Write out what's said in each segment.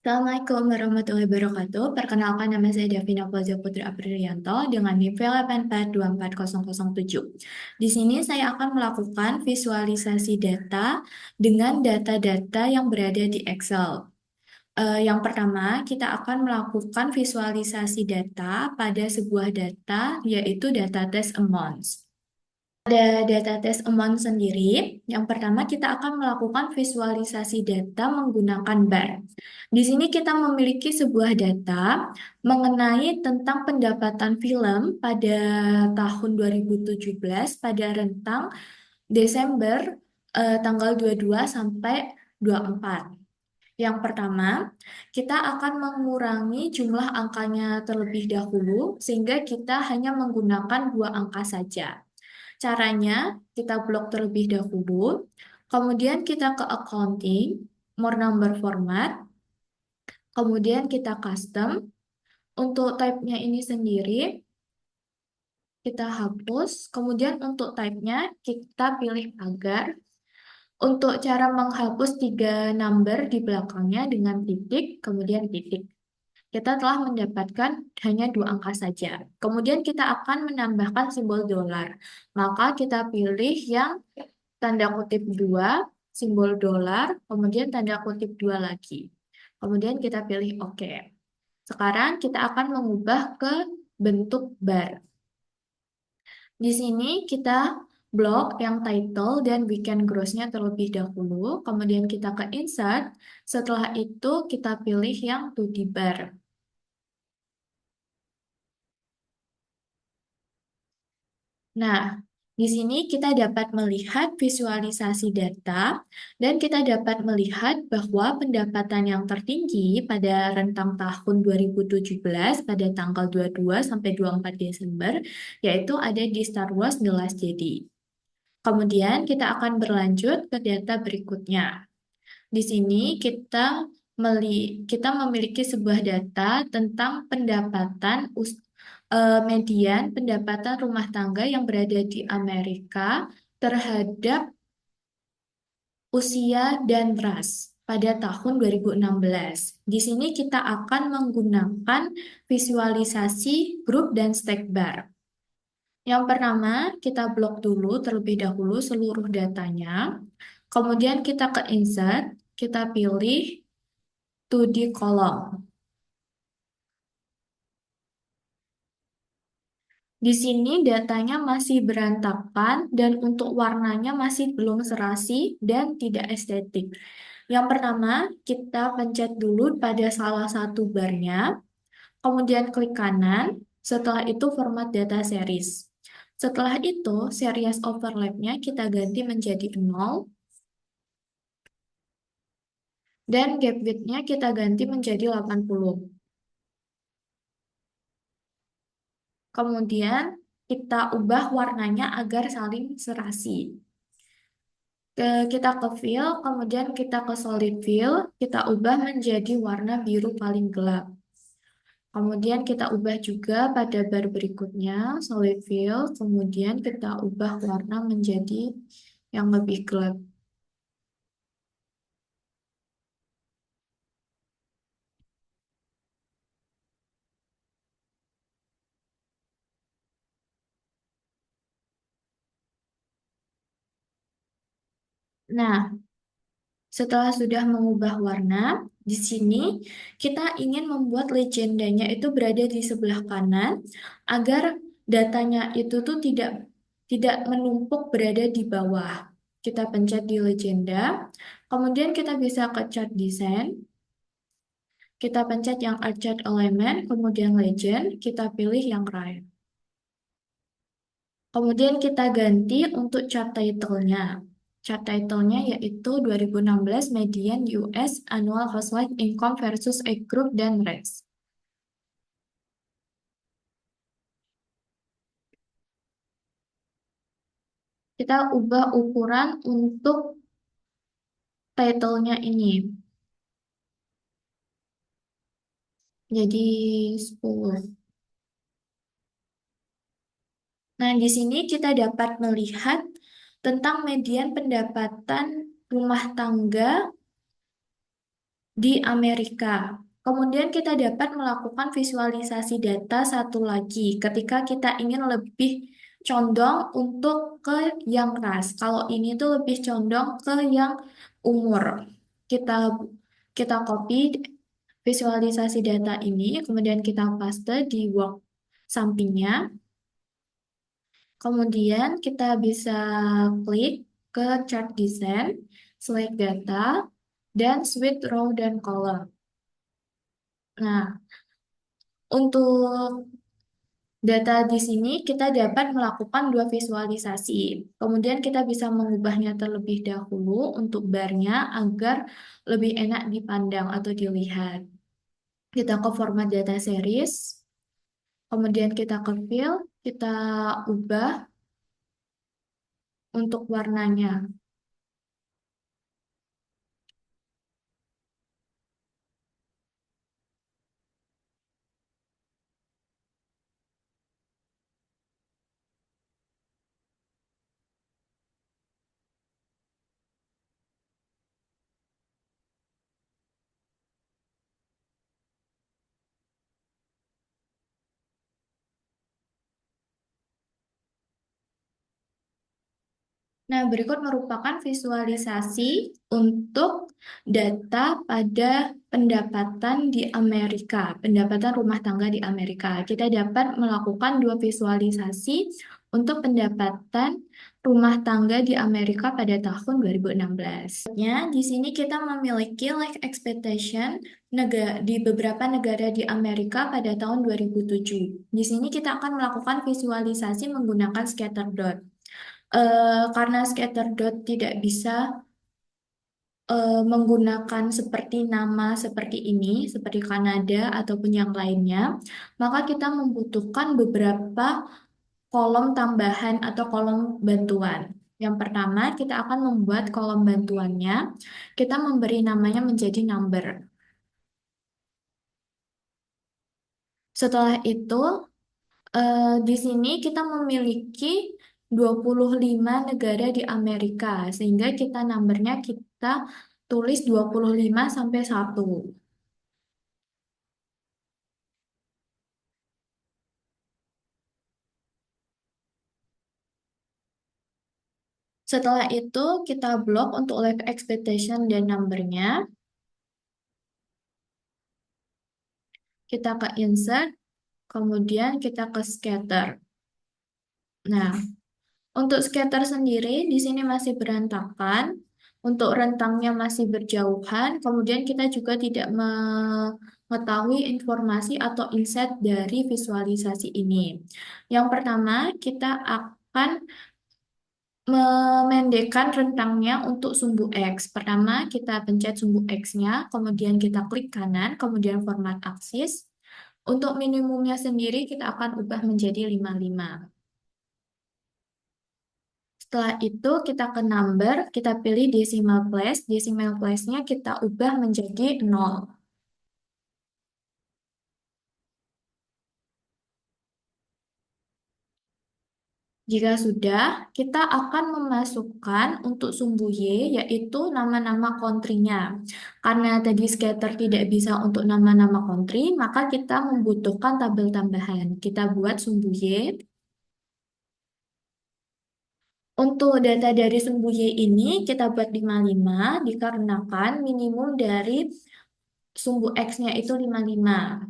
Assalamualaikum warahmatullahi wabarakatuh. Perkenalkan nama saya Davina Fauziah Putri Aprilianto dengan NIM V8424007. Di sini saya akan melakukan visualisasi data dengan data-data yang berada di Excel. Yang pertama, kita akan melakukan visualisasi data pada sebuah data, yaitu data test amounts. Pada data test amount sendiri, yang pertama kita akan melakukan visualisasi data menggunakan bar. Di sini kita memiliki sebuah data mengenai tentang pendapatan film pada tahun 2017 pada rentang Desember tanggal 22 sampai 24. Yang pertama, kita akan mengurangi jumlah angkanya terlebih dahulu sehingga kita hanya menggunakan dua angka saja. Caranya, kita blok terlebih dahulu, kemudian kita ke accounting, more number format, kemudian kita custom. Untuk type-nya ini sendiri, kita hapus. Kemudian untuk type-nya, kita pilih pagar. Untuk cara menghapus tiga number di belakangnya dengan titik, kemudian titik. Kita telah mendapatkan hanya dua angka saja. Kemudian kita akan menambahkan simbol dolar. Maka kita pilih yang tanda kutip 2, simbol dolar, kemudian tanda kutip 2 lagi. Kemudian kita pilih OK. Sekarang kita akan mengubah ke bentuk bar. Di sini kita blok yang title dan weekend gross-nya terlebih dahulu, kemudian kita ke insert, setelah itu kita pilih yang 2D bar. Nah, di sini kita dapat melihat visualisasi data dan kita dapat melihat bahwa pendapatan yang tertinggi pada rentang tahun 2017 pada tanggal 22 sampai 24 Desember yaitu ada di Star Wars The Last Jedi. Kemudian kita akan berlanjut ke data berikutnya. Di sini kita memiliki sebuah data tentang pendapatan median pendapatan rumah tangga yang berada di Amerika terhadap usia dan ras pada tahun 2016. Di sini kita akan menggunakan visualisasi grup dan stack bar. Yang pertama, kita blok dulu terlebih dahulu seluruh datanya. Kemudian kita ke insert, kita pilih 2D column. Di sini datanya masih berantakan dan untuk warnanya masih belum serasi dan tidak estetik. Yang pertama, kita pencet dulu pada salah satu barnya, kemudian klik kanan, setelah itu format data series. Setelah itu, series overlap-nya kita ganti menjadi 0, dan gap width-nya kita ganti menjadi 80. Kemudian, kita ubah warnanya agar saling serasi. Kita ke fill, kemudian kita ke solid fill, kita ubah menjadi warna biru paling gelap. Kemudian kita ubah juga pada bar berikutnya, solid fill, kemudian kita ubah warna menjadi yang lebih gelap. Nah, setelah sudah mengubah warna, di sini kita ingin membuat legendanya itu berada di sebelah kanan agar datanya itu tuh tidak menumpuk berada di bawah. Kita pencet di legenda, kemudian kita bisa ke chart design, kita pencet yang art chart element, kemudian legend, kita pilih yang right. Kemudian kita ganti untuk chart title-nya. Chart title-nya yaitu 2016 Median US Annual Household Income versus Age Group dan Race. Kita ubah ukuran untuk title-nya ini. Jadi 10. Nah, di sini kita dapat melihat tentang median pendapatan rumah tangga di Amerika. Kemudian kita dapat melakukan visualisasi data satu lagi ketika kita ingin lebih condong untuk ke yang ras. Kalau ini tuh lebih condong ke yang umur. Kita kita copy visualisasi data ini, kemudian kita paste di work sampingnya. Kemudian kita bisa klik ke chart design, select data, dan switch row dan column. Nah, untuk data di sini kita dapat melakukan dua visualisasi. Kemudian kita bisa mengubahnya terlebih dahulu untuk barnya agar lebih enak dipandang atau dilihat. Kita ke format data series, kemudian kita ke fill, kita ubah untuk warnanya. Nah, berikut merupakan visualisasi untuk data pada pendapatan di Amerika, pendapatan rumah tangga di Amerika. Kita dapat melakukan dua visualisasi untuk pendapatan rumah tangga di Amerika pada tahun 2016. Ya, di sini kita memiliki life expectation di beberapa negara di Amerika pada tahun 2007. Di sini kita akan melakukan visualisasi menggunakan scatter dot. Karena scatter dot tidak bisa menggunakan seperti nama seperti ini, seperti Kanada ataupun yang lainnya, maka kita membutuhkan beberapa kolom tambahan atau kolom bantuan. Yang pertama, kita akan membuat kolom bantuannya, kita memberi namanya menjadi number. Setelah itu, di sini kita memiliki 25 negara di Amerika, sehingga kita numbernya kita tulis 25 sampai 1. Setelah itu kita blok untuk life expectation dan numbernya. Kita ke insert, kemudian kita ke scatter. Nah, untuk scatter sendiri di sini masih berantakan. Untuk rentangnya masih berjauhan, kemudian kita juga tidak mengetahui informasi atau insight dari visualisasi ini. Yang pertama, kita akan memendekkan rentangnya untuk sumbu X. Pertama, kita pencet sumbu X-nya, kemudian kita klik kanan, kemudian format aksis. Untuk minimumnya sendiri, kita akan ubah menjadi 55. Setelah itu, kita ke number, kita pilih decimal place. Decimal place-nya kita ubah menjadi 0. Jika sudah, kita akan memasukkan untuk sumbu Y, yaitu nama-nama country-nya. Karena tadi scatter tidak bisa untuk nama-nama country, maka kita membutuhkan tabel tambahan. Kita buat sumbu Y. Untuk data dari sumbu Y ini, kita buat 55, dikarenakan minimum dari sumbu X-nya itu 55.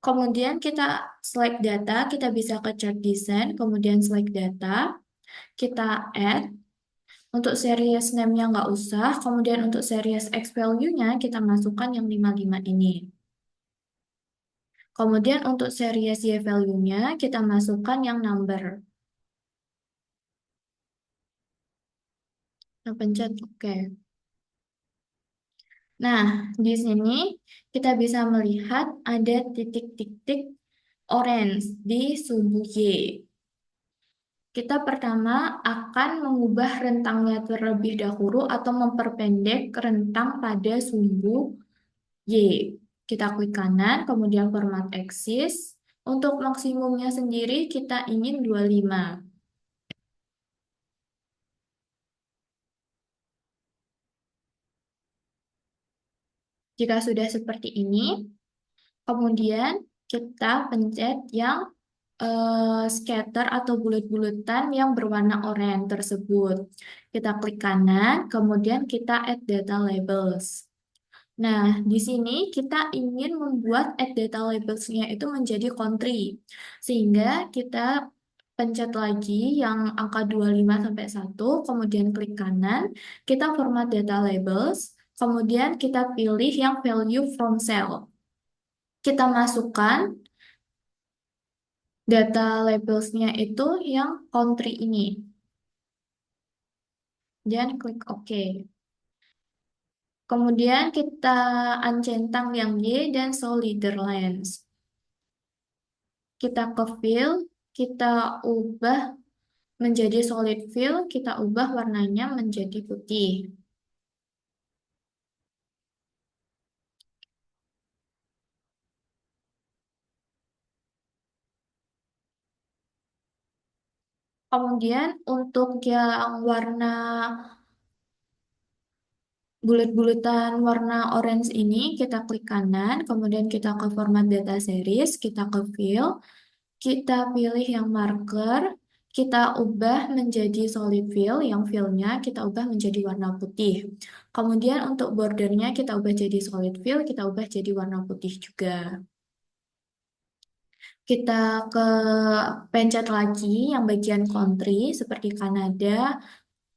Kemudian kita select data, kita bisa ke chart design, kemudian select data, kita add. Untuk series name-nya nggak usah, kemudian untuk series X value-nya kita masukkan yang 55 ini. Kemudian untuk series Y value-nya kita masukkan yang number. Kita pencet OK. Nah, di sini kita bisa melihat ada titik-titik orange di sumbu Y. Kita pertama akan mengubah rentangnya terlebih dahulu atau memperpendek rentang pada sumbu Y. Kita klik kanan, kemudian format axis. Untuk maksimumnya sendiri kita ingin 25. Jika sudah seperti ini, kemudian kita pencet yang scatter atau bulat-bulatan yang berwarna oranye tersebut. Kita klik kanan, kemudian kita add data labels. Nah, di sini kita ingin membuat add data labels-nya itu menjadi country. Sehingga kita pencet lagi yang angka 25 sampai 1, kemudian klik kanan, kita format data labels, kemudian kita pilih yang value from cell. Kita masukkan data labels-nya itu yang country ini. Dan klik OK. Kemudian kita uncentang yang Y dan show leader lines. Kita ke fill, kita ubah menjadi solid fill, kita ubah warnanya menjadi putih. Kemudian untuk yang warna bulat-bulatan warna orange ini, kita klik kanan, kemudian kita ke format data series, kita ke fill, kita pilih yang marker, kita ubah menjadi solid fill, yang fill-nya kita ubah menjadi warna putih. Kemudian untuk bordernya kita ubah jadi solid fill, kita ubah jadi warna putih juga. Kita ke pencet lagi yang bagian country seperti Kanada,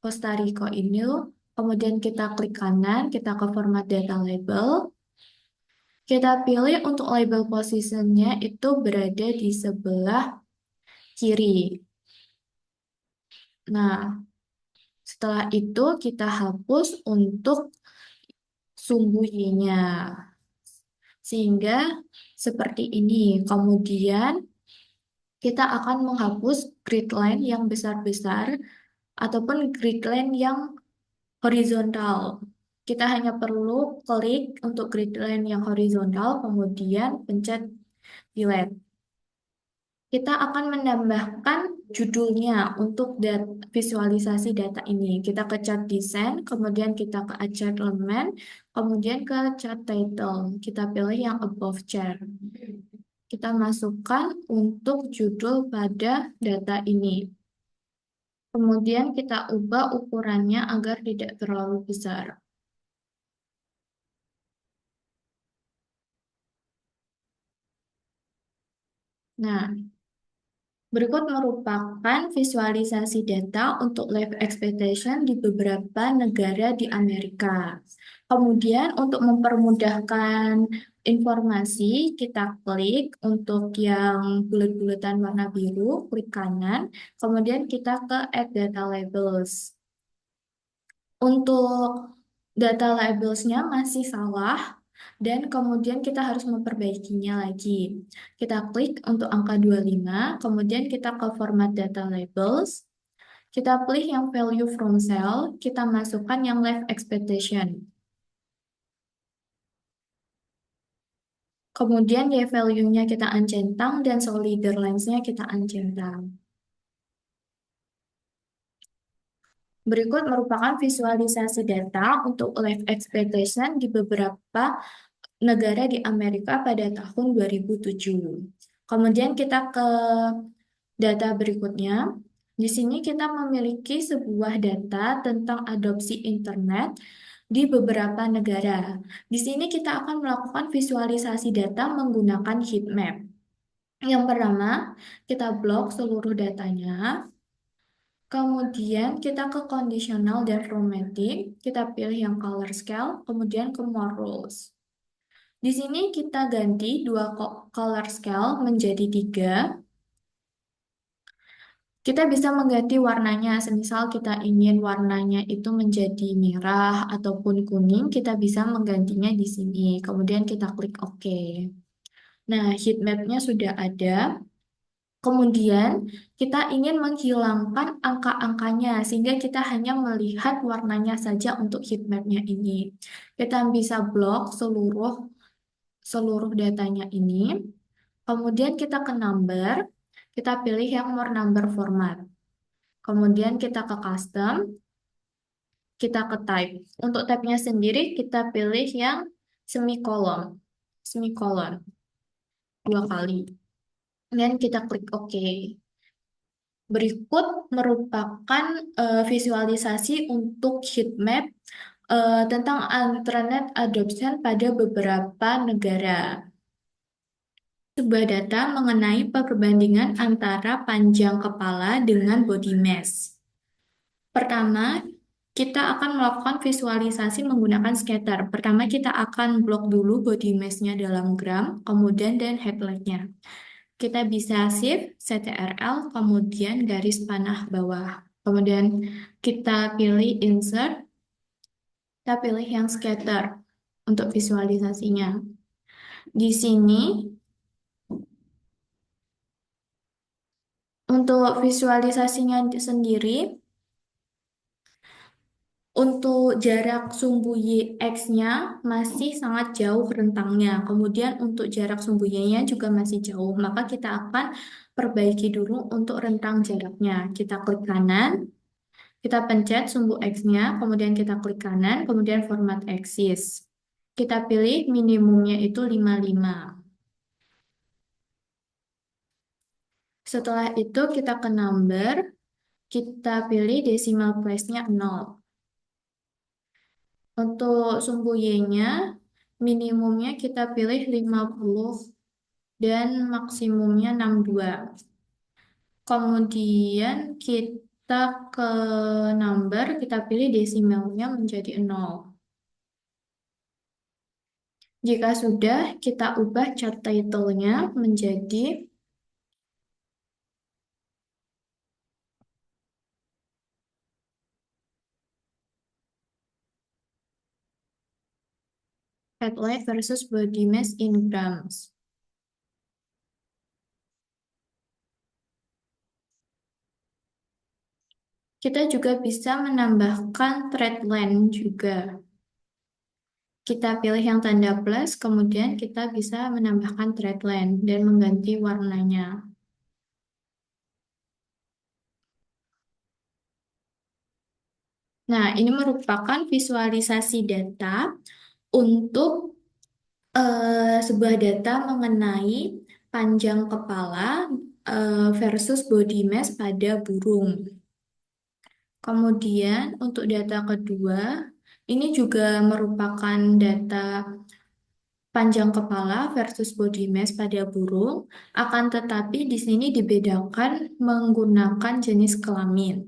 Costa Rica ini. Kemudian kita klik kanan, kita ke format data label. Kita pilih untuk label positionnya itu berada di sebelah kiri. Nah, setelah itu kita hapus untuk sumbu Y-nya. Sehingga seperti ini. Kemudian kita akan menghapus grid line yang besar-besar ataupun grid line yang horizontal. Kita hanya perlu klik untuk grid line yang horizontal, kemudian pencet delete. Kita akan menambahkan judulnya untuk visualisasi data ini. Kita ke chart design, kemudian kita ke chart element, kemudian ke chart title. Kita pilih yang above chart. Kita masukkan untuk judul pada data ini. Kemudian kita ubah ukurannya agar tidak terlalu besar. Nah, berikut merupakan visualisasi data untuk life expectation di beberapa negara di Amerika. Kemudian untuk mempermudahkan informasi, kita klik untuk yang bulat-bulatan warna biru, klik kanan, kemudian kita ke Add Data Labels. Untuk data labelsnya masih salah, dan kemudian kita harus memperbaikinya lagi. Kita klik untuk angka 25, kemudian kita ke format data labels, kita pilih yang value from cell, kita masukkan yang life expectation. Kemudian ya value-nya kita uncentang dan show leader lines-nya kita uncentang. Berikut merupakan visualisasi data untuk life expectation di beberapa negara di Amerika pada tahun 2007. Kemudian kita ke data berikutnya. Di sini kita memiliki sebuah data tentang adopsi internet di beberapa negara. Di sini kita akan melakukan visualisasi data menggunakan heat map. Yang pertama, kita blok seluruh datanya. Kemudian kita ke conditional dan chromatic. Kita pilih yang color scale, kemudian ke more rules. Di sini kita ganti dua color scale menjadi 3. Kita bisa mengganti warnanya, semisal kita ingin warnanya itu menjadi merah ataupun kuning, kita bisa menggantinya di sini. Kemudian kita klik OK. Nah, heat map-nya sudah ada. Kemudian kita ingin menghilangkan angka-angkanya sehingga kita hanya melihat warnanya saja untuk heat map-nya ini. Kita bisa blok seluruh datanya ini. Kemudian kita ke number, kita pilih yang more number format. Kemudian kita ke custom, kita ke type. Untuk type-nya sendiri kita pilih yang semikolon, semikolon dua kali. Dan kita klik OK. Berikut merupakan visualisasi untuk heat map tentang internet adoption pada beberapa negara. Sebuah data mengenai perbandingan antara panjang kepala dengan body mass. Pertama, kita akan melakukan visualisasi menggunakan scatter. Pertama, kita akan blok dulu body mass-nya dalam gram, kemudian dan headlight-nya. Kita bisa shift, CTRL, kemudian garis panah bawah. Kemudian kita pilih insert, kita pilih yang scatter untuk visualisasinya. Di sini, untuk visualisasinya sendiri, untuk jarak sumbu YX-nya masih sangat jauh rentangnya. Kemudian untuk jarak sumbu Y-nya juga masih jauh. Maka kita akan perbaiki dulu untuk rentang jaraknya. Kita klik kanan, kita pencet sumbu X-nya, kemudian kita klik kanan, kemudian format axis. Kita pilih minimumnya itu 55. Setelah itu kita ke number, kita pilih decimal place-nya 0. Untuk sumbu Y-nya, minimumnya kita pilih 50 dan maksimumnya 62. Kemudian kita ke number, kita pilih desimalnya menjadi 0. Jika sudah, kita ubah chart title-nya menjadi headlight versus body mass in grams. Kita juga bisa menambahkan thread length juga. Kita pilih yang tanda plus, kemudian kita bisa menambahkan thread length dan mengganti warnanya. Nah, ini merupakan visualisasi data untuk sebuah data mengenai panjang kepala versus body mass pada burung. Kemudian untuk data kedua, ini juga merupakan data panjang kepala versus body mass pada burung, akan tetapi di sini dibedakan menggunakan jenis kelamin.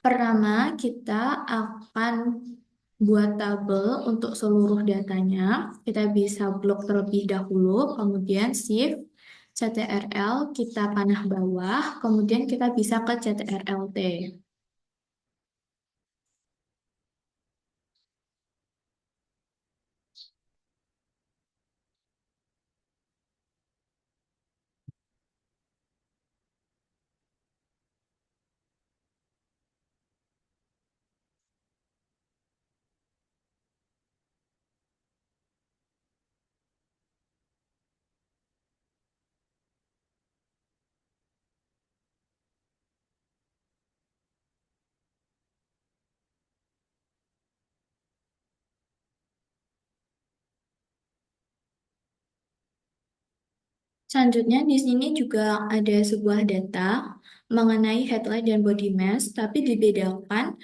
Pertama, kita akan buat tabel untuk seluruh datanya. Kita bisa blok terlebih dahulu, kemudian shift, CTRL, kita panah bawah, kemudian kita bisa ke CTRL-T. Selanjutnya di sini juga ada sebuah data mengenai headlight dan body mass, tapi dibedakan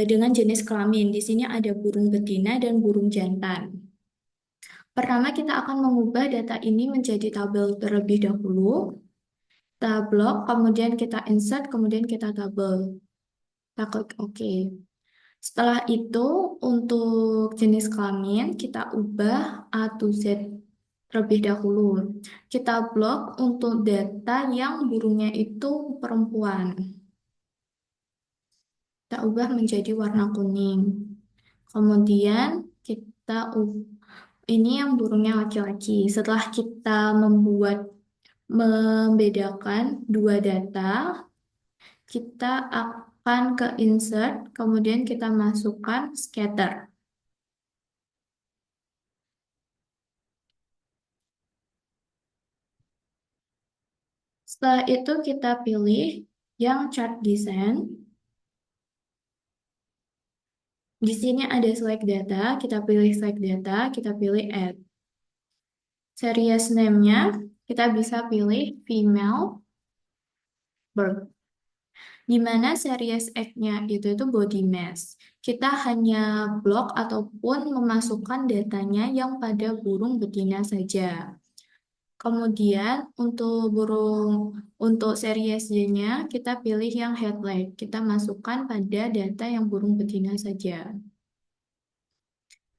dengan jenis kelamin. Di sini ada burung betina dan burung jantan. Pertama, kita akan mengubah data ini menjadi tabel terlebih dahulu. Kita blok, kemudian kita insert, kemudian kita tabel. Kita klik OK. Setelah itu, untuk jenis kelamin, kita ubah A to Z terlebih dahulu. Kita blok untuk data yang burungnya itu perempuan. Kita ubah menjadi warna kuning. Kemudian kita ini yang burungnya laki-laki. Setelah kita membedakan dua data, kita akan ke insert, kemudian kita masukkan scatter. Setelah itu kita pilih yang chart design. Di sini ada select data, kita pilih select data, kita pilih add. Series name-nya kita bisa pilih female birth. Di mana series X-nya itu body mass. Kita hanya blok ataupun memasukkan datanya yang pada burung betina saja. Kemudian untuk series Y-nya kita pilih yang headlight. Kita masukkan pada data yang burung betina saja.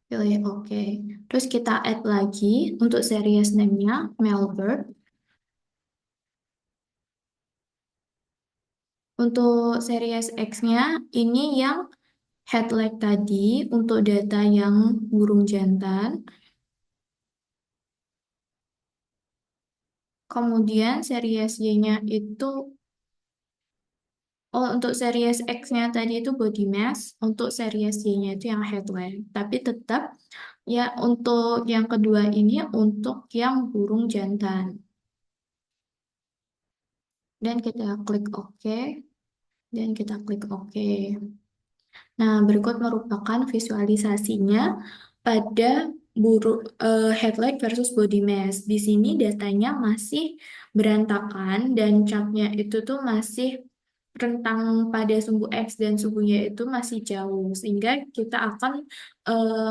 Pilih OK. Terus kita add lagi untuk series name-nya Melbird. Untuk series X-nya ini yang headlight tadi untuk data yang burung jantan. Kemudian series Y-nya itu, oh untuk series X-nya tadi itu body mass, untuk series Y-nya itu yang headlight. Tapi tetap ya untuk yang kedua ini untuk yang burung jantan. Dan kita klik OK, dan kita klik OK. Nah, berikut merupakan visualisasinya pada headlight versus body mass. Di sini datanya masih berantakan dan capnya itu tuh masih rentang pada sumbu X dan sumbu Y itu masih jauh, sehingga kita akan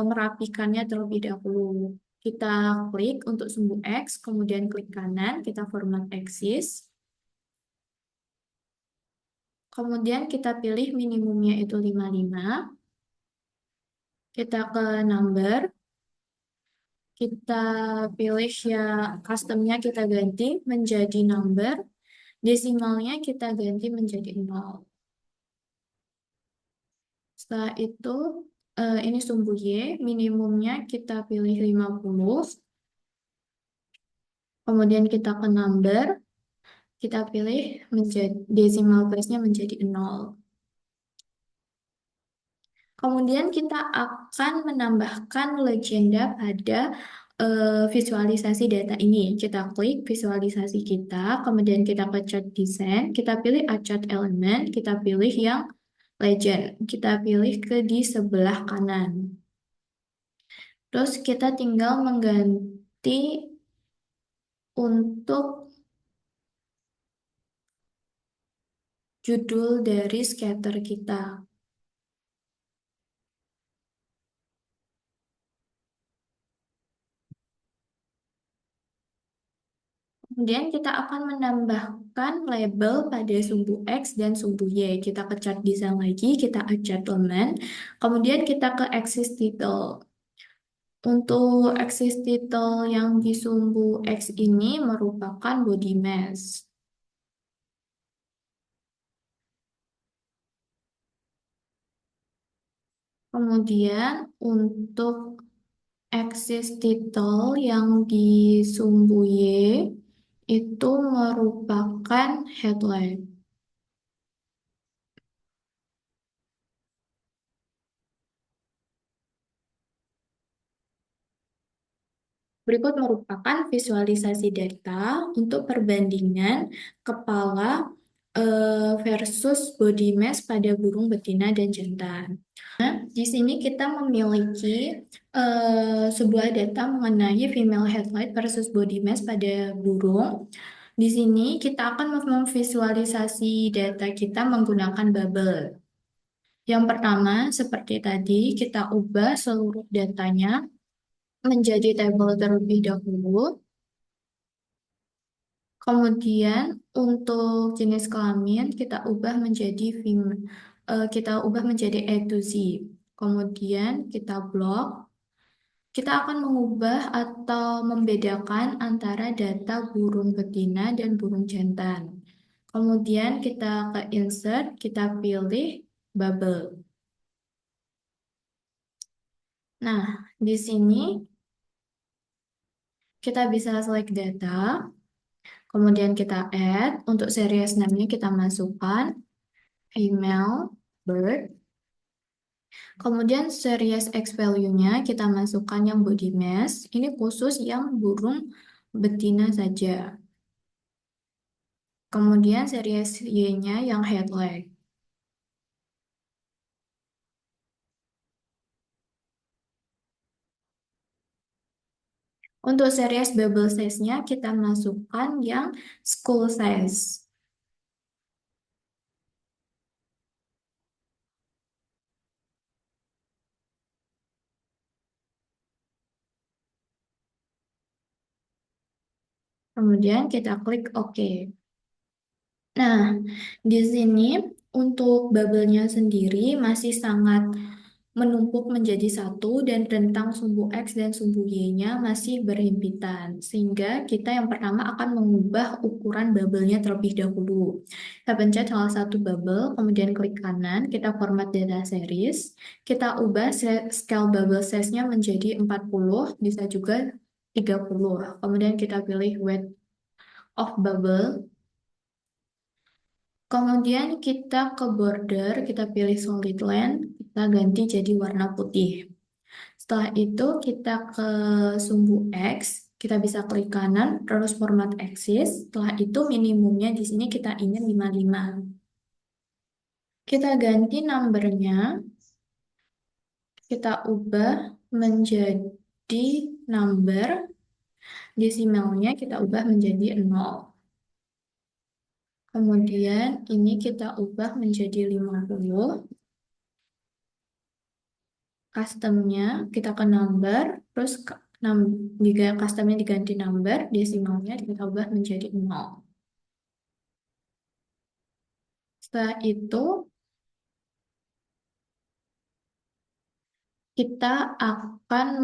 merapikannya terlebih dahulu. Kita klik untuk sumbu X, kemudian klik kanan, kita format axis, kemudian kita pilih minimumnya itu 55, kita ke number, kita pilih ya customnya kita ganti menjadi number, desimalnya kita ganti menjadi 0. Setelah itu ini sumbu Y, minimumnya kita pilih 50, kemudian kita ke number, kita pilih menjadi decimal place-nya menjadi 0. Kemudian kita akan menambahkan legenda pada visualisasi data ini. Kita klik visualisasi kita, kemudian kita ke chart design, kita pilih add chart element, kita pilih yang legend, kita pilih ke di sebelah kanan. Terus kita tinggal mengganti untuk judul dari scatter kita. Kemudian kita akan menambahkan label pada sumbu X dan sumbu Y. Kita ke chart design lagi, kita add chart element. Kemudian kita ke axis title. Untuk axis title yang di sumbu X ini merupakan body mass. Kemudian untuk axis title yang di sumbu Y itu merupakan headline. Berikut merupakan visualisasi data untuk perbandingan kepala versus body mass pada burung betina dan jantan. Di sini kita memiliki sebuah data mengenai female headlight versus body mass pada burung. Di sini kita akan memvisualisasi data kita menggunakan bubble. Yang pertama, seperti tadi, kita ubah seluruh datanya menjadi tabel terlebih dahulu. Kemudian untuk jenis kelamin kita ubah menjadi kita ubah menjadi A to Z. Kemudian kita blok. Kita akan mengubah atau membedakan antara data burung betina dan burung jantan. Kemudian kita ke insert, kita pilih bubble. Nah, di sini kita bisa select data. Kemudian kita add, untuk series name-nya kita masukkan female bird. Kemudian series X value-nya kita masukkan yang body mass. Ini khusus yang burung betina saja. Kemudian series Y-nya yang headlight. Untuk series bubble size-nya kita masukkan yang school size. Kemudian kita klik OK. Nah, di sini untuk bubble-nya sendiri masih sangat menumpuk menjadi satu dan rentang sumbu X dan sumbu Y-nya masih berhimpitan. Sehingga kita yang pertama akan mengubah ukuran bubble-nya terlebih dahulu. Kita pencet salah satu bubble, kemudian klik kanan, kita format data series, kita ubah scale bubble size-nya menjadi 40, bisa juga 30. Kemudian kita pilih width of bubble. Kemudian kita ke border, kita pilih solid line, kita ganti jadi warna putih. Setelah itu kita ke sumbu X, kita bisa klik kanan, terus format axis. Setelah itu minimumnya di sini kita ingin 55. Kita ganti numbernya, kita ubah menjadi number, desimalnya kita ubah menjadi 0. Kemudian ini kita ubah menjadi 50. Customnya kita ke number, terus jika customnya diganti number, desimalnya kita ubah menjadi 0. Setelah itu, kita akan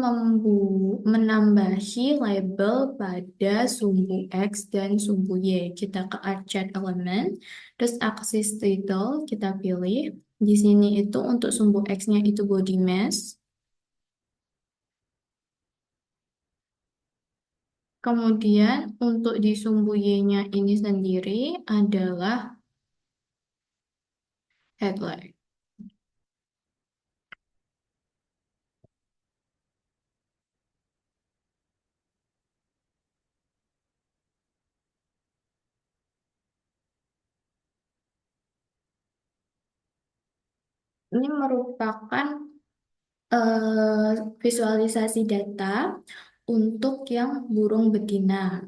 menambahi label pada sumbu X dan sumbu Y. Kita ke Archet Element, terus Axis Title kita pilih. Di sini itu untuk sumbu X-nya itu body mass. Kemudian untuk di sumbu Y-nya ini sendiri adalah headline. Ini merupakan visualisasi data untuk yang burung betina.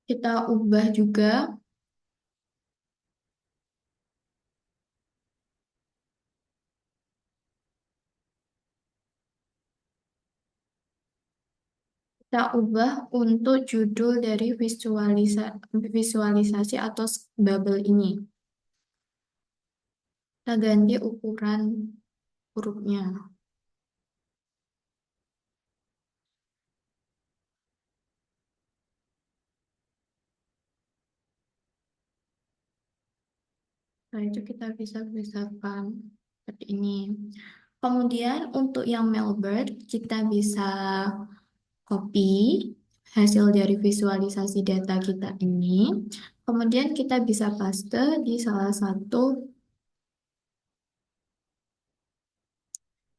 Kita ubah juga, kita ubah untuk judul dari visualisasi atau bubble ini. Kita ganti ukuran hurufnya. Nah, itu kita bisa besarkan seperti ini. Kemudian untuk yang Mailbird, kita bisa copy hasil dari visualisasi data kita ini. Kemudian kita bisa paste di salah satu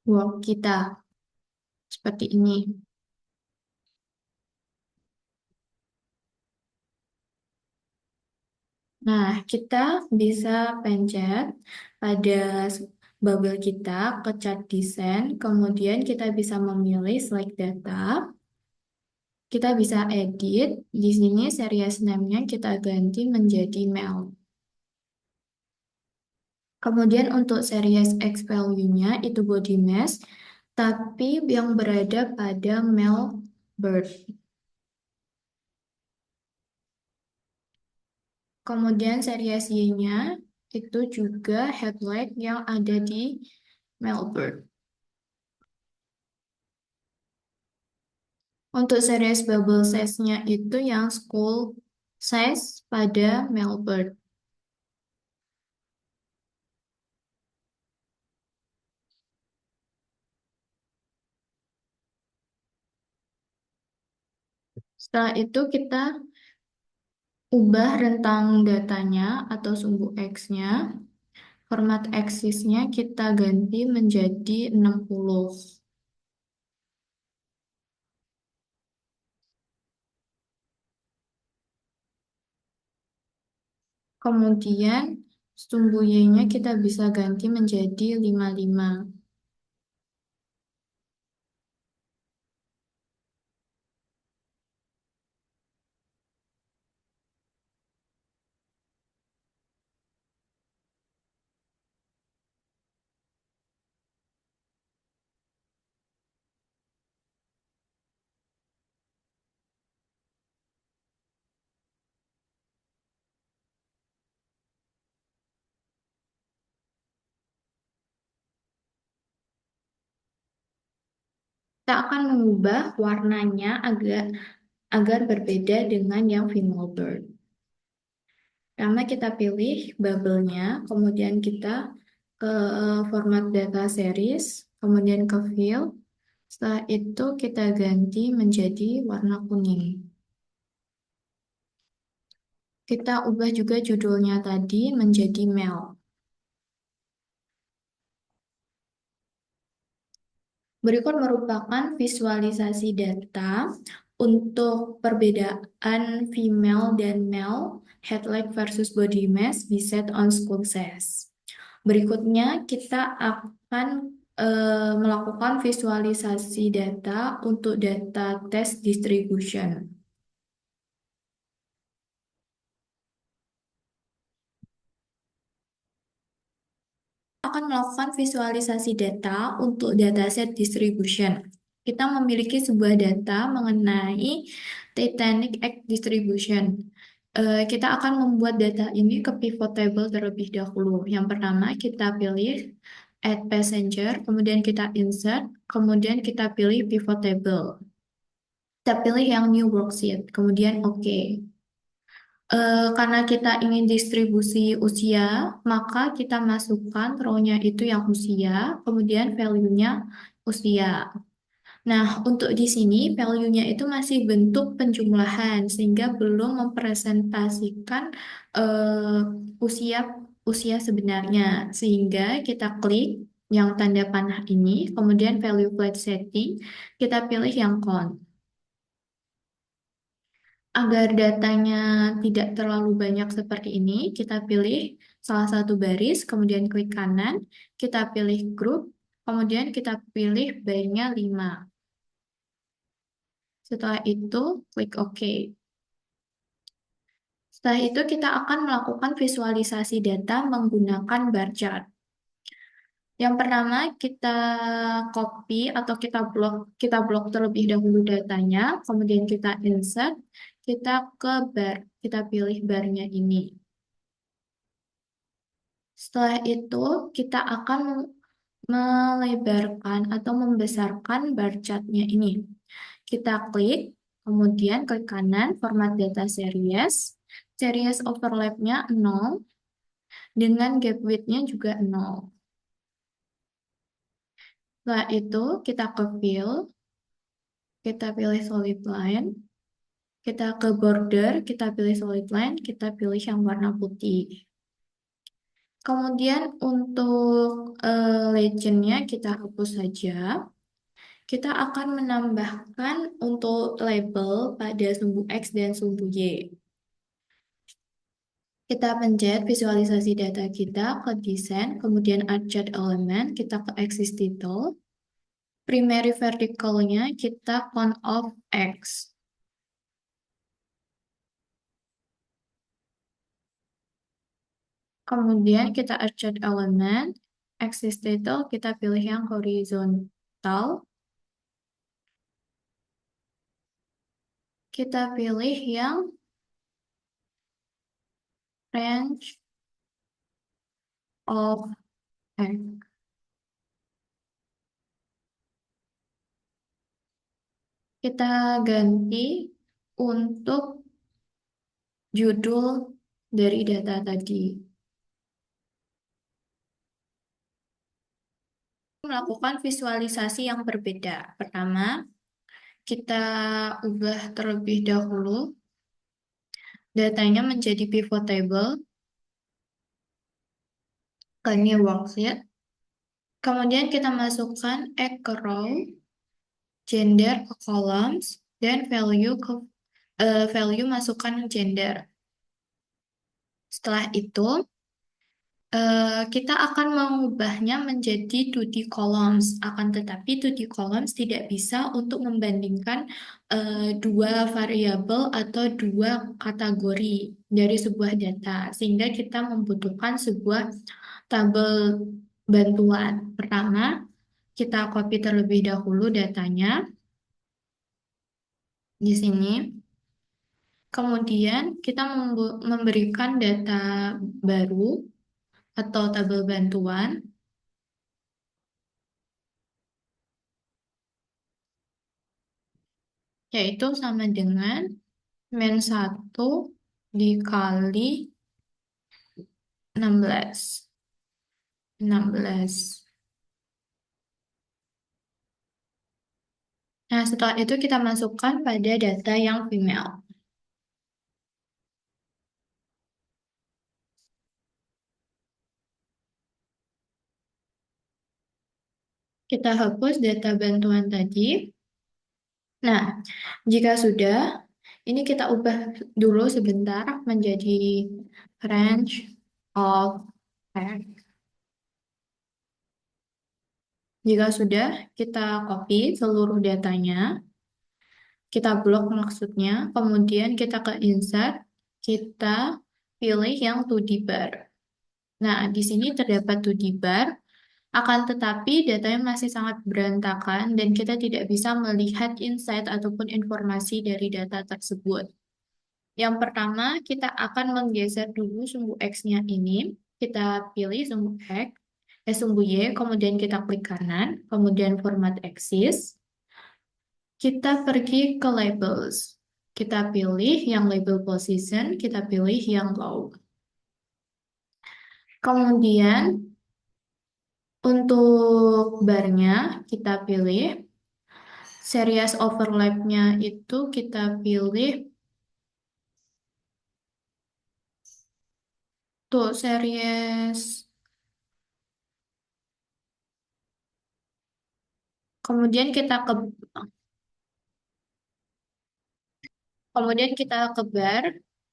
work kita. Seperti ini. Nah, kita bisa pencet pada bubble kita ke chart design, kemudian kita bisa memilih select data, kita bisa edit, di sini series name-nya kita ganti menjadi mail. Kemudian untuk series X value-nya itu body mass, tapi yang berada pada mail bird. Kemudian series Y-nya itu juga headlight yang ada di Mailbird. Untuk series bubble size-nya itu yang school size pada Mailbird. Setelah itu kita ubah rentang datanya atau sumbu X-nya. Format axis-nya kita ganti menjadi 60. Kemudian Sumbu Y-nya kita bisa ganti menjadi 55. Kita akan mengubah warnanya agar berbeda dengan yang Fingerboard. Pertama kita pilih bubble-nya, kemudian kita ke format data series, kemudian ke fill. Setelah itu kita ganti menjadi warna kuning. Kita ubah juga judulnya tadi menjadi mail. Berikut merupakan visualisasi data untuk perbedaan female dan male, head length versus body mass, based on school size. Berikutnya kita akan melakukan visualisasi data untuk data test distribution. Akan melakukan visualisasi data untuk dataset distribution. Kita memiliki sebuah data mengenai Titanic Egg Distribution. Kita akan membuat data ini ke pivot table terlebih dahulu. Yang pertama kita pilih add passenger, kemudian kita insert, kemudian kita pilih pivot table. Kita pilih yang new worksheet, kemudian oke. Karena kita ingin distribusi usia, maka kita masukkan row-nya itu yang usia, kemudian value-nya usia. Nah, untuk di sini value-nya itu masih bentuk penjumlahan, sehingga belum mempresentasikan usia usia sebenarnya. Sehingga kita klik yang tanda panah ini, kemudian value flat setting, kita pilih yang count. Agar datanya tidak terlalu banyak seperti ini, kita pilih salah satu baris, kemudian klik kanan, kita pilih group, kemudian kita pilih by-nya 5. Setelah itu, klik OK. Setelah itu, kita akan melakukan visualisasi data menggunakan bar chart. Yang pertama, kita copy atau kita blok terlebih dahulu datanya, kemudian kita insert, kita ke bar, kita pilih barnya ini. Setelah itu, kita akan melebarkan atau membesarkan bar chart-nya ini. Kita klik, kemudian klik kanan, format data series. Series overlap-nya 0, dengan gap width-nya juga 0. Setelah itu, kita ke fill, kita pilih solid line, kita ke border, kita pilih solid line, kita pilih yang warna putih. Kemudian untuk legend-nya kita hapus saja. Kita akan menambahkan untuk label pada sumbu X dan sumbu Y. Kita pencet visualisasi data kita ke desain, kemudian add chart element, kita ke axis title. Primary vertical-nya kita count of X. Kemudian kita add chart element, axis title kita pilih yang horizontal. Kita pilih yang range of X. Kita ganti untuk judul dari data tadi. Melakukan visualisasi yang berbeda. Pertama, kita ubah terlebih dahulu datanya menjadi pivot table ke new worksheet. Kemudian kita masukkan egg ke row, gender ke columns, dan value masukkan gender. Setelah itu, Kita akan mengubahnya menjadi 2D columns, akan tetapi 2D columns tidak bisa untuk membandingkan dua variabel atau dua kategori dari sebuah data, sehingga kita membutuhkan sebuah tabel bantuan. Pertama, kita copy terlebih dahulu datanya di sini. Kemudian kita memberikan data baru atau tabel bantuan, yaitu sama dengan min 1 dikali 16. 16. Nah, setelah itu kita masukkan pada data yang female. Kita hapus data bantuan tadi. Nah, jika sudah, ini kita ubah dulu sebentar menjadi range of text. Jika sudah, kita copy seluruh datanya, kita blok maksudnya, kemudian kita ke insert, kita pilih yang 2D bar. Nah, di sini terdapat 2D bar, akan tetapi datanya masih sangat berantakan dan kita tidak bisa melihat insight ataupun informasi dari data tersebut. Yang pertama, kita akan menggeser dulu sumbu X-nya ini. Kita pilih sumbu X, sumbu Y, kemudian kita klik kanan, kemudian format axis. Kita pergi ke labels. Kita pilih yang label position, kita pilih yang low. Kemudian untuk barnya kita pilih series overlap-nya itu kita pilih tuh series. Kemudian kita ke bar,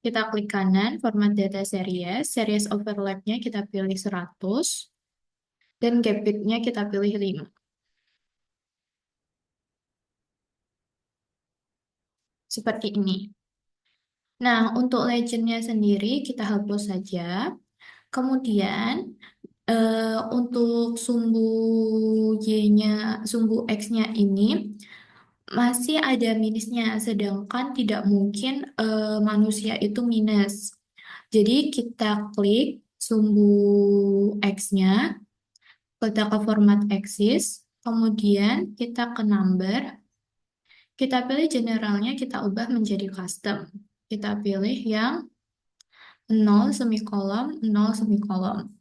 kita klik kanan, format data series, series overlap-nya kita pilih 100, dan gap width-nya kita pilih 5. Seperti ini. Nah, untuk legend-nya sendiri kita hapus saja. Kemudian, untuk sumbu Y-nya, sumbu X-nya ini masih ada minusnya, sedangkan tidak mungkin manusia itu minus. Jadi kita klik sumbu X-nya, kita ke format axis, kemudian kita ke number, kita pilih generalnya, kita ubah menjadi custom. Kita pilih yang 0 semikolon, 0 semikolon.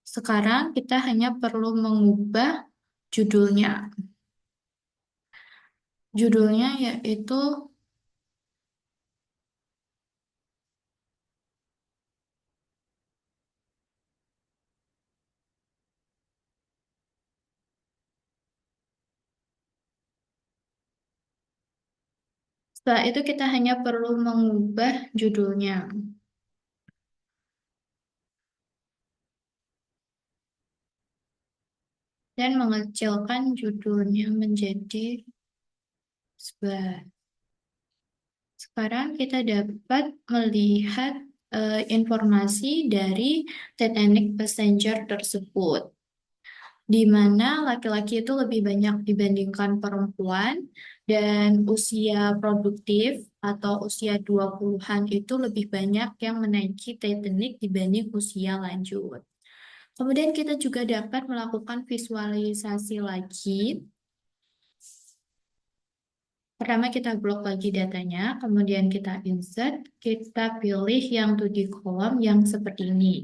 Sekarang kita hanya perlu mengubah judulnya. Judulnya yaitu, setelah itu kita hanya perlu mengubah judulnya dan mengecilkan judulnya menjadi sebelah. Sekarang kita dapat melihat informasi dari Titanic Passenger tersebut, di mana laki-laki itu lebih banyak dibandingkan perempuan dan usia produktif atau usia 20-an itu lebih banyak yang menaiki Titanic dibanding usia lanjut. Kemudian kita juga dapat melakukan visualisasi lagi. Pertama kita blok lagi datanya, kemudian kita insert, kita pilih yang 2D column yang seperti ini.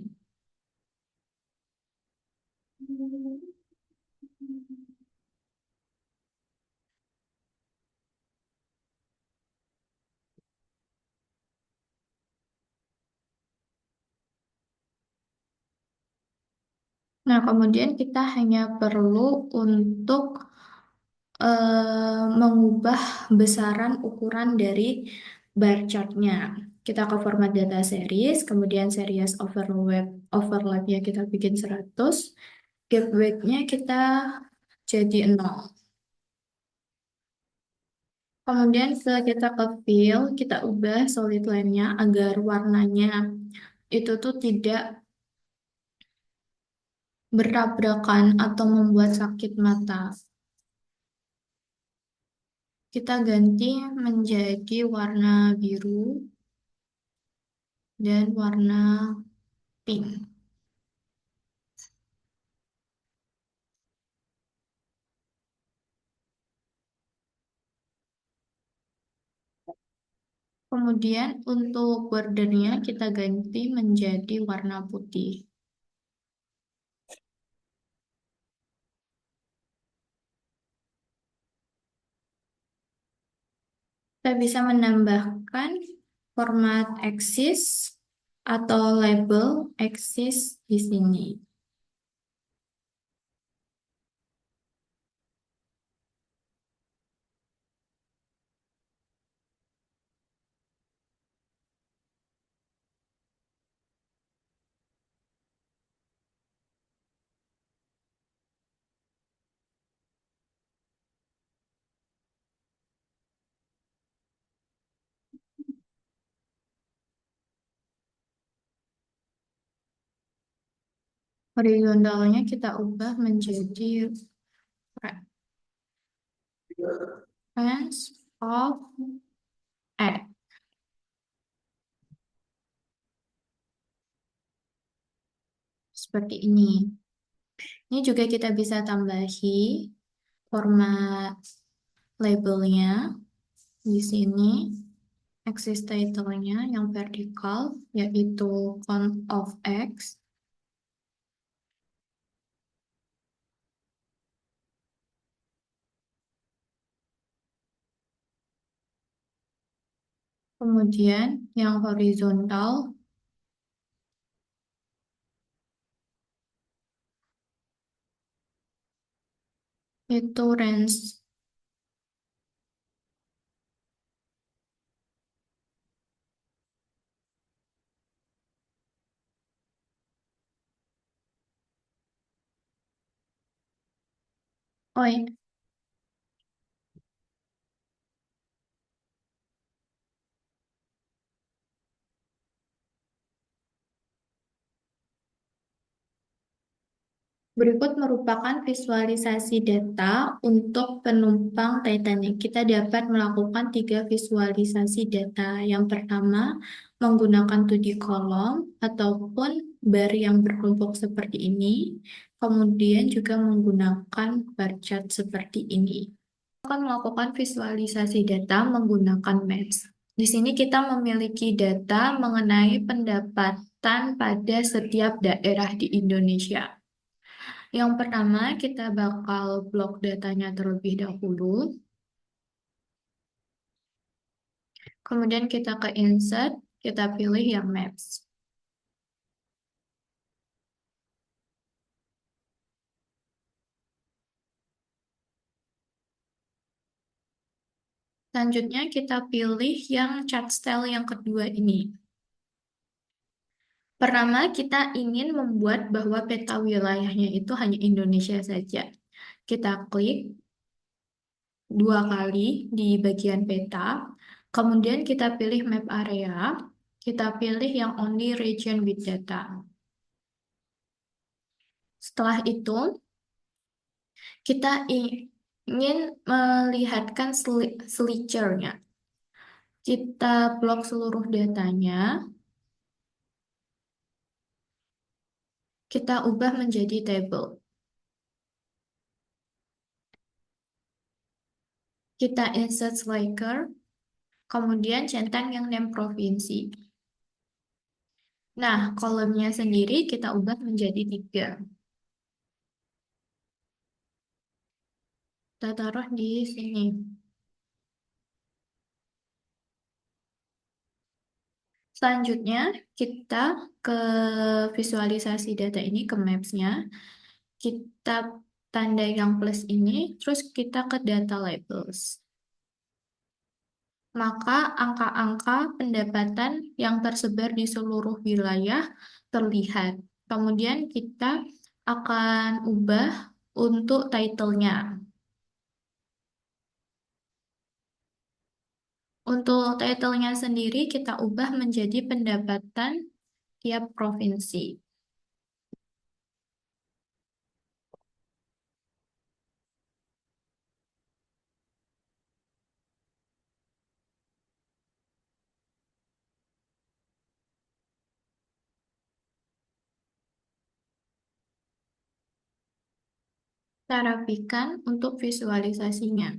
Nah, kemudian kita hanya perlu untuk mengubah besaran ukuran dari bar chartnya. Kita ke format data series, kemudian series overlapnya kita bikin 100, gap weight-nya kita jadi 0. Kemudian kita ke fill, kita ubah solid line-nya agar warnanya itu tuh tidak bertabrakan atau membuat sakit mata. Kita ganti menjadi warna biru dan warna pink. Kemudian untuk bordernya kita ganti menjadi warna putih. Kita bisa menambahkan format axis atau label axis di sini. Horizontalnya kita ubah menjadi range of X. Seperti ini. Ini juga kita bisa tambahi format labelnya di sini. Axis title-nya yang vertikal yaitu count of X. Kemudian yang horizontal itu range. Oh ya, berikut merupakan visualisasi data untuk penumpang Titanic. Kita dapat melakukan 3 visualisasi data. Yang pertama, menggunakan 2D column ataupun bar yang berkelompok seperti ini. Kemudian juga menggunakan bar chart seperti ini. Akan melakukan visualisasi data menggunakan Maps. Di sini kita memiliki data mengenai pendapatan pada setiap daerah di Indonesia. Yang pertama, kita bakal blok datanya terlebih dahulu. Kemudian kita ke insert, kita pilih yang Maps. Selanjutnya kita pilih yang chart style yang kedua ini. Pertama, kita ingin membuat bahwa peta wilayahnya itu hanya Indonesia saja. Kita klik 2 kali di bagian peta, kemudian kita pilih map area, kita pilih yang only region with data. Setelah itu, kita ingin melihatkan slicernya. Kita blok seluruh datanya, kita ubah menjadi table. Kita insert slicer, kemudian centang yang name provinsi. Nah, kolomnya sendiri kita ubah menjadi 3. Kita taruh di sini. Selanjutnya, kita ke visualisasi data ini, ke Maps-nya. Kita tanda yang plus ini, terus kita ke Data Labels. maka angka-angka pendapatan yang tersebar di seluruh wilayah terlihat. Kemudian kita akan ubah untuk title-nya. Untuk title-nya sendiri kita ubah menjadi pendapatan tiap provinsi. Kita rapikan untuk visualisasinya.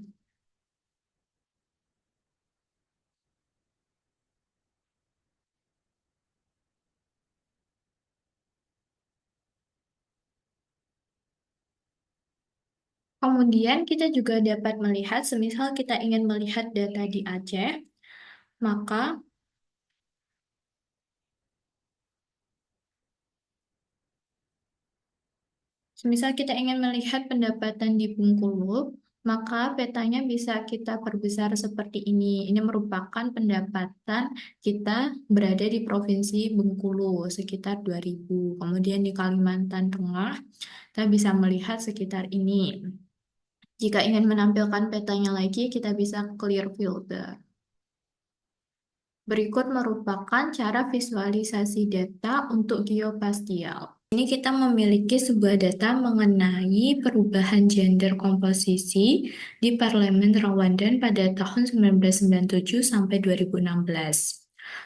Kemudian kita juga dapat melihat, semisal kita ingin melihat data di Aceh, maka semisal kita ingin melihat pendapatan di Bengkulu, maka petanya bisa kita perbesar seperti ini. Ini merupakan pendapatan kita berada di Provinsi Bengkulu, sekitar 2.000. Kemudian di Kalimantan Tengah, kita bisa melihat sekitar ini. Jika ingin menampilkan petanya lagi, kita bisa clear filter. Berikut merupakan cara visualisasi data untuk geospasial. Ini kita memiliki sebuah data mengenai perubahan gender komposisi di Parlemen Rwandan pada tahun 1997 sampai 2016.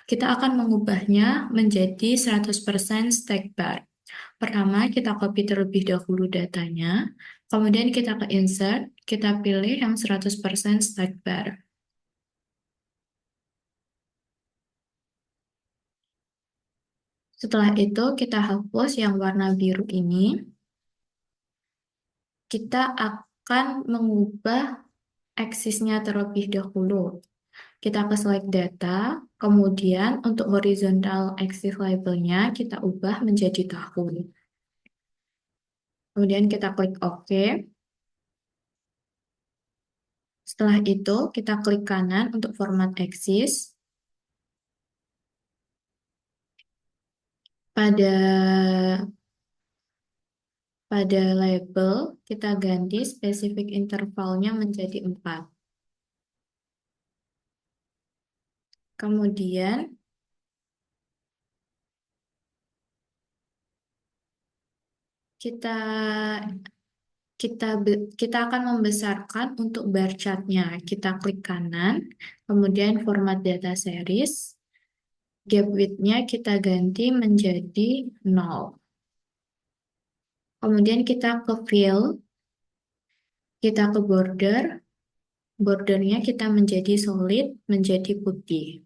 Kita akan mengubahnya menjadi 100% stack bar. Pertama, kita copy terlebih dahulu datanya, kemudian kita ke insert, kita pilih yang 100% stack bar. Setelah itu, kita hapus yang warna biru ini. Kita akan mengubah aksisnya terlebih dahulu. Kita ke select data, kemudian untuk horizontal axis labelnya kita ubah menjadi tahun. Kemudian kita klik OK. Setelah itu, kita klik kanan untuk format axis. Pada pada label, kita ganti spesifik intervalnya menjadi 4. Kemudian, kita kita akan membesarkan untuk bar chartnya. Kita klik kanan, kemudian format data series, gap width-nya kita ganti menjadi 0. Kemudian kita ke fill, kita ke border, bordernya kita menjadi solid, menjadi putih.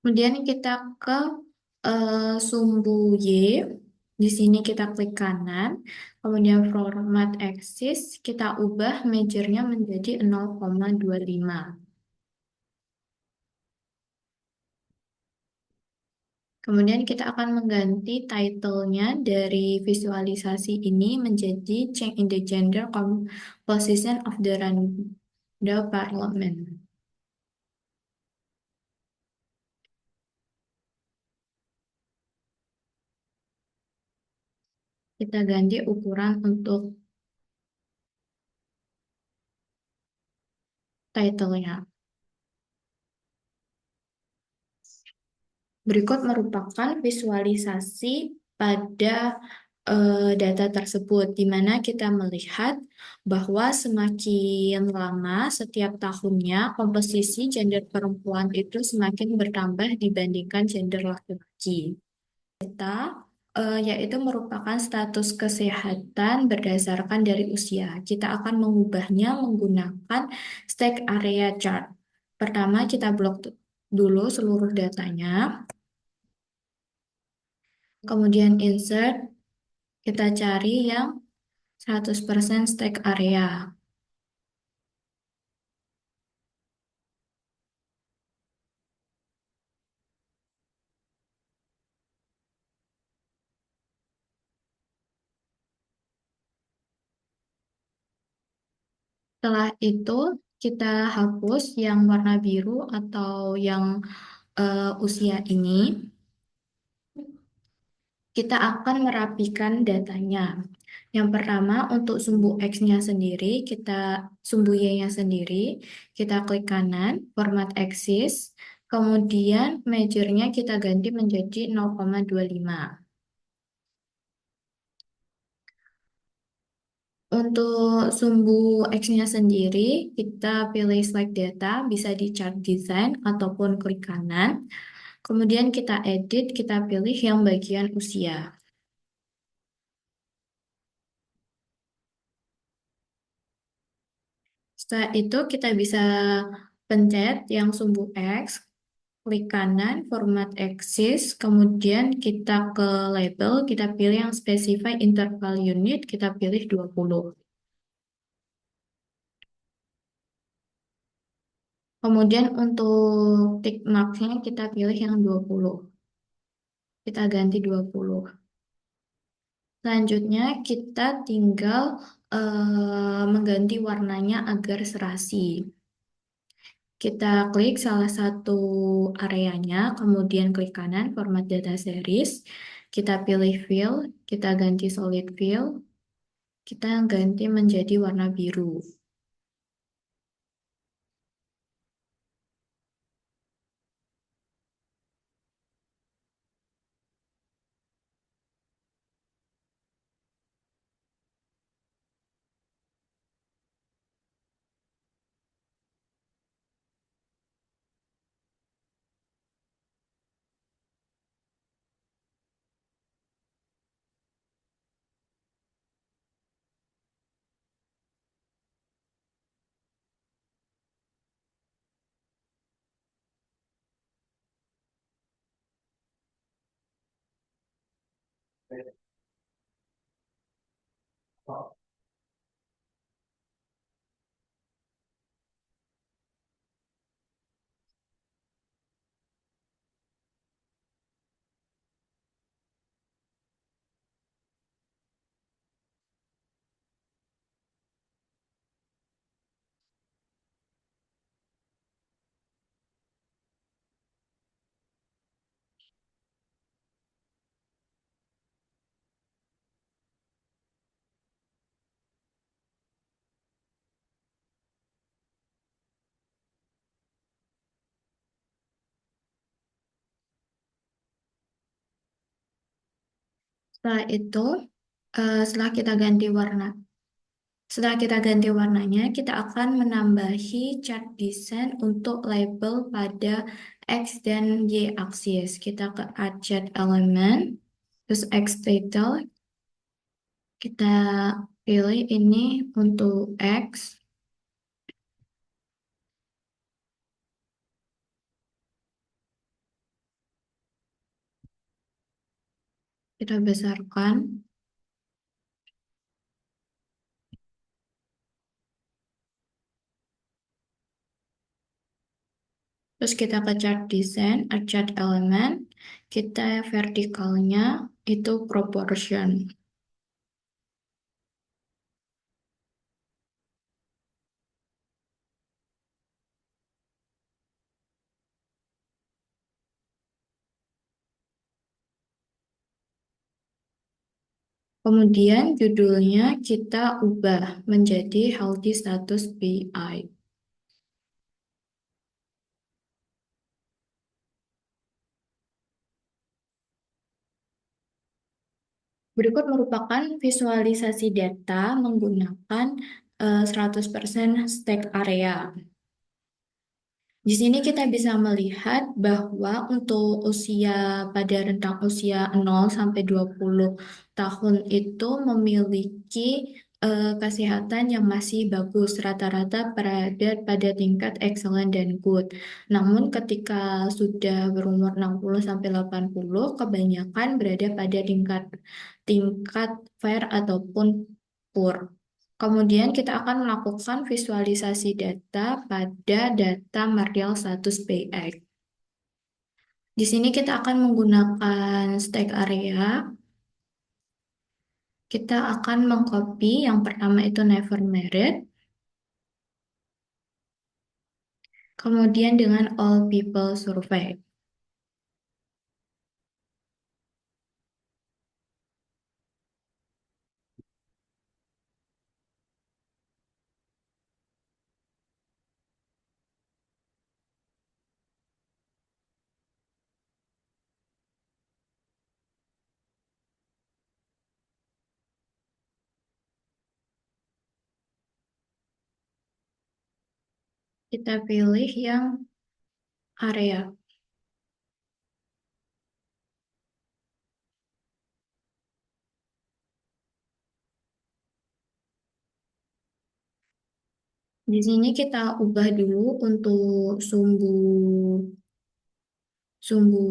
Kemudian kita ke sumbu Y, di sini kita klik kanan, kemudian format axis, kita ubah measure-nya menjadi 0,25. Kemudian kita akan mengganti title-nya dari visualisasi ini menjadi Change in the Gender Composition of the Rwanda Parliament. Kita ganti ukuran untuk title-nya. Berikut merupakan visualisasi pada data tersebut, di mana kita melihat bahwa semakin lama setiap tahunnya komposisi gender perempuan itu semakin bertambah dibandingkan gender laki-laki. Yaitu merupakan status kesehatan berdasarkan dari usia. Kita akan mengubahnya menggunakan stack area chart. Pertama, kita blok dulu seluruh datanya. Kemudian insert, kita cari yang 100% stack area. Setelah itu kita hapus yang warna biru atau yang usia ini. Kita akan merapikan datanya. Yang pertama, untuk sumbu X-nya sendiri, sumbu Y-nya sendiri, kita klik kanan, format axis, kemudian measure-nya kita ganti menjadi 0,25. Untuk sumbu X-nya sendiri, kita pilih select data, bisa di chart design ataupun klik kanan. Kemudian kita edit, kita pilih yang bagian usia. Setelah itu kita bisa pencet yang sumbu X, klik kanan, format axis, kemudian kita ke label, kita pilih yang specify interval unit, kita pilih 20. Kemudian untuk tick mark-nya kita pilih yang 20. Kita ganti 20. Selanjutnya kita tinggal mengganti warnanya agar serasi. Kita klik salah satu areanya, kemudian klik kanan, format data series. Kita pilih fill, kita ganti solid fill, kita ganti menjadi warna biru. Setelah itu, setelah kita ganti warna, setelah kita ganti warnanya, kita akan menambahi chart design untuk label pada X dan Y axis. Kita ke add chart element, terus X title, kita pilih ini untuk X, kita besarkan, terus kita ke chart design, add chart element, kita vertikalnya itu proportion. Kemudian judulnya kita ubah menjadi Healthy Status BI. Berikut merupakan visualisasi data menggunakan 100% stack area. Di sini kita bisa melihat bahwa untuk usia pada rentang usia 0 sampai 20 tahun itu memiliki kesehatan yang masih bagus, rata-rata berada pada tingkat excellent dan good. Namun ketika sudah berumur 60 sampai 80, kebanyakan berada pada tingkat tingkat fair ataupun poor. Kemudian kita akan melakukan visualisasi data pada data material status PX. Di sini kita akan menggunakan stack area. Kita akan mengcopy yang pertama itu never married. Kemudian dengan all people survey. Kita pilih yang area. Di sini kita ubah dulu untuk sumbu sumbu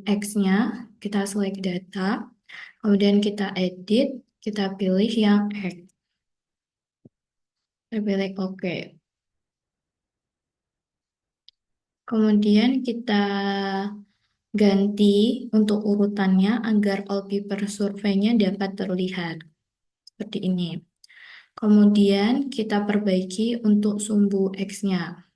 X-nya. Kita select data. Kemudian kita edit. Kita pilih yang X. Kita pilih OK. Kemudian kita ganti untuk urutannya agar all paper survey-nya dapat terlihat. Seperti ini. Kemudian kita perbaiki untuk sumbu X-nya.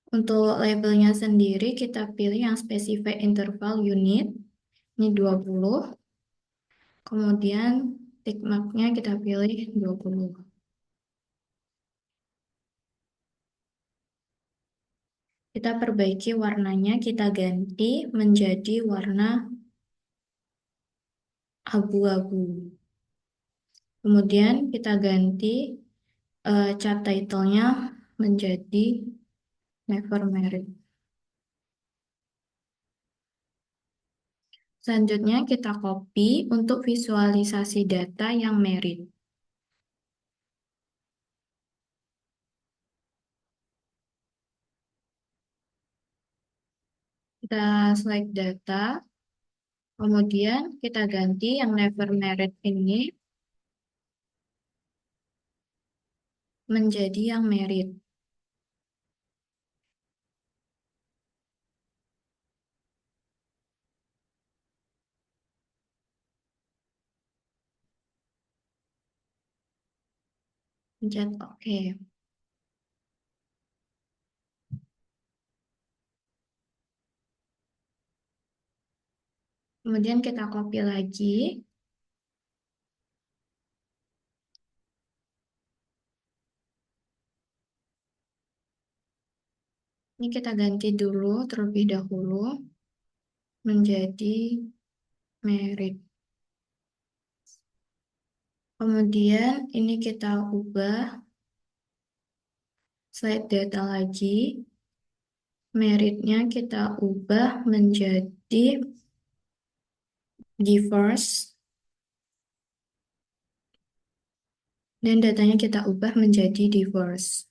Untuk labelnya sendiri kita pilih yang specify interval unit. Ini 20. Kemudian tick mark-nya kita pilih 20. Kita perbaiki warnanya, kita ganti menjadi warna abu-abu. Kemudian kita ganti cat title-nya menjadi Never Married. Selanjutnya kita copy untuk visualisasi data yang merit. Kita select data, kemudian kita ganti yang Never Married ini menjadi yang merit. Pencet OK. Kemudian kita copy lagi. Ini kita ganti dulu terlebih dahulu menjadi merit. Kemudian ini kita ubah slide data lagi. Meritnya kita ubah menjadi diverse. Dan datanya kita ubah menjadi diverse.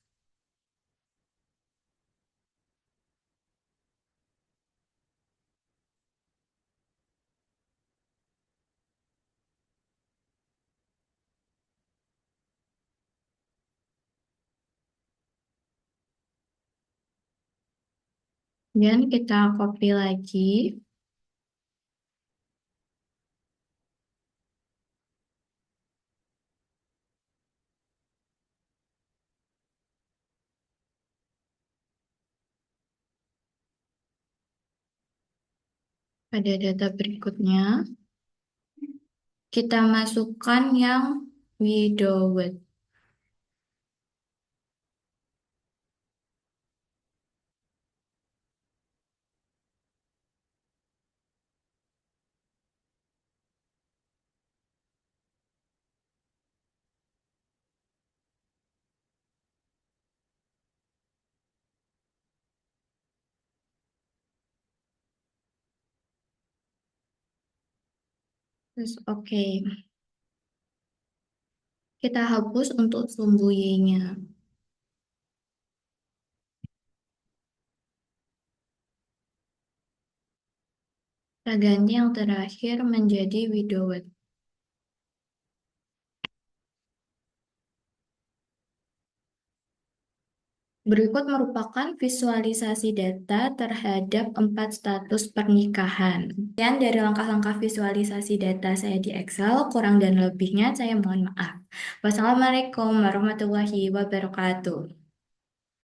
Dan kita copy lagi. Pada data berikutnya, kita masukkan yang widowed. Terus oke. Kita hapus untuk sumbu Y-nya. Kita ganti yang terakhir menjadi widowed. Berikut merupakan visualisasi data terhadap 4 status pernikahan. Sekian dari langkah-langkah visualisasi data saya di Excel, kurang dan lebihnya saya mohon maaf. Wassalamualaikum warahmatullahi wabarakatuh.